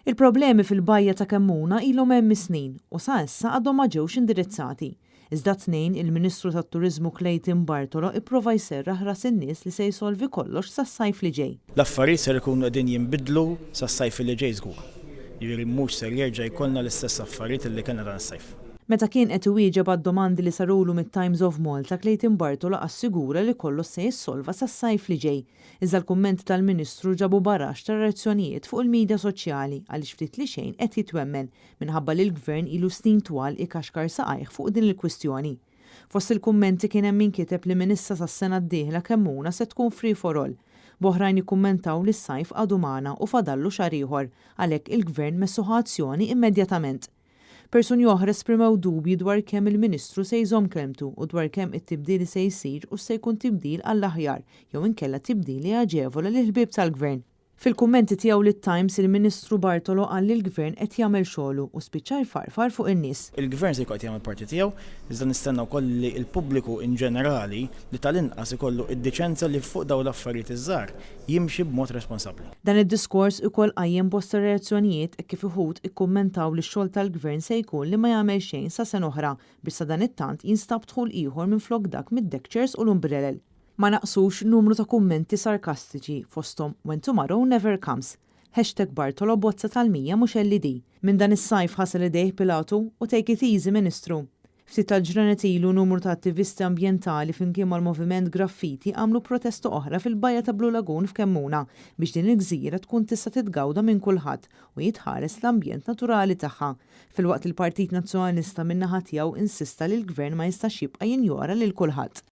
Il-problemi fil-bajja ta' Kemmuna ilhom hemm snin u sa issa għadhom ma ġewx indirizzati. Iżda tnejn il-Ministru tat-Turiżmu Clayton Bartolo ipprova jserraħ ras in-nies li se jsolvi kollox sas-sajf li ġej. L-affarijiet ser ikunu qegħdin jinbidlu sas-sajf li ġej żgur. Jiġifieri mhux ser jerġa' jkollna l-istess affarijiet li kellna dan is-sajf. Meta kien qed iwieġeb għad-domandi li sarulu mit-Times of Malta, Clayton Bartolo assigura li kollox se jissolva sas-sajf li ġej. Iżda l-kummenti tal-Ministru ġabu barax ta' reazzjonijiet fuq il-midja soċjali għaliex ftit li xejn qed jitwemmen minħabba li l-Gvern ilu snin twal ikaxkar saqajh fuq din il-kwistjoni. Fost il-kummenti kien hemm min kiteb li minn issa sas-sena d-dieħla Kemmuna se tkun free for all. Boħrajn jikkummentaw li s-sajf għadu magħna u fadallu xahar ieħor għalhekk il-Gvern messu azzjoni immedjatament. Persuni oħra esprimew dubji dwar kemm il-Ministru se jżomm kelmtu u dwar kemm it-tibdil se jsir u se jkun tibdil għall-aħjar jew inkella tibdil aġevola lil ħbieb tal-Gvern. Fil-kummenti tiegħu lit-Times il-Ministru Bartolo qal li l-Gvern qed jagħmel xogħlu u spiċċa jfarfar fuq in-nies. Il-Gvern se jkun qed jagħmel parti tiegħu, iżda nistennew ukoll li l-pubbliku in ġenerali li tal-inqas ikollu d-diċenza li fuq dawn l-affarijiet iż-żgħar jimxi b'mod responsabbli. Dan id-diskors ukoll qajjem bosta reazzjonijiet kif iħud ikkummentaw li x-xogħol tal-Gvern se jkun li ma jagħmel xejn sa sen oħra biex sa dan it-tant jinstab dħul ieħor minflok dak mid-deck chairs u l-umbrellel. Ma naqsux numru ta' kummenti sarkastiċi fosthom when tomorrow never comes. #Bartolo bozza tal-100 mhux LED. Minn dan is-sajf ħasel idejh Pilatu u take it easy Ministru. Ftit tal-ġranet ilu numru ta' attivisti ambjentali flimkien mal-moviment Graffiti għamlu protesta oħra fil-bajja ta' Blue Lagoon f'Kemmuna biex din il-gżira tkun tista' titgawda minn kulħadd u jitħares l-ambjent naturali tagħha. Filwaqt il-Partit Nazzjonalista min-naħa tiegħu insista li l-Gvern ma jistax jibqa' jinjora lil kulħadd.